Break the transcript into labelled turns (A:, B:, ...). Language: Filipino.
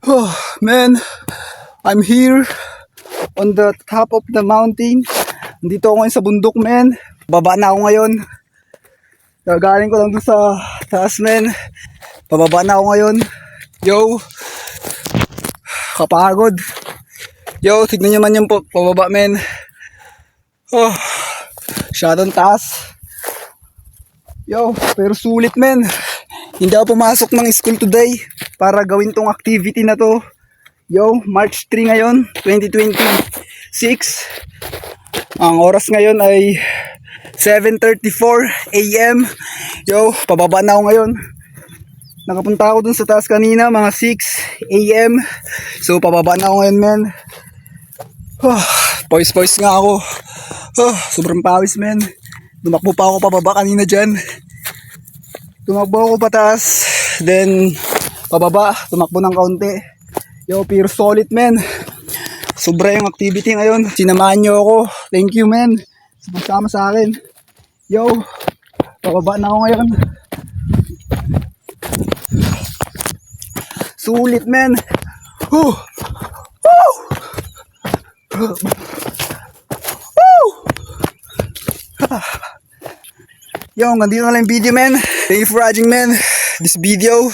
A: Oh, man, I'm here on the top of the mountain. Dito ako ngayon sa bundok, man. Baba na ako ngayon. Gagaling ko lang dun sa taas, man. Pababa na ako ngayon. Yo, kapagod. Yo, tignan nyo man yung pababa, man. Oh, masyadong taas. Yo, pero sulit, man. Hindi ako pumasok ng school today para gawin tong activity na to. Yo, March 3 ngayon, 2026. Ang oras ngayon ay 7:34 AM. Yo, pababa na ako ngayon. Nakapunta ako dun sa taas kanina, mga 6 AM. So, pababa na ako ngayon, man. Pawis nga ako. Sobrang pawis, man. Tumakbo pa ako pababa kanina dyan. Tumakbo ako pataas, then pababa, tumakbo ng kaunti. Yo, pure solid, man. Sobra yung activity ngayon. Sinamahan nyo ako. Thank you, man. Sumasama sa akin. Yo, pababa na ako ngayon. Sulit, man. Woo! Woo! Woo! Yo, hanggang dito na lang yung video, man. Thank you for watching, man, this video.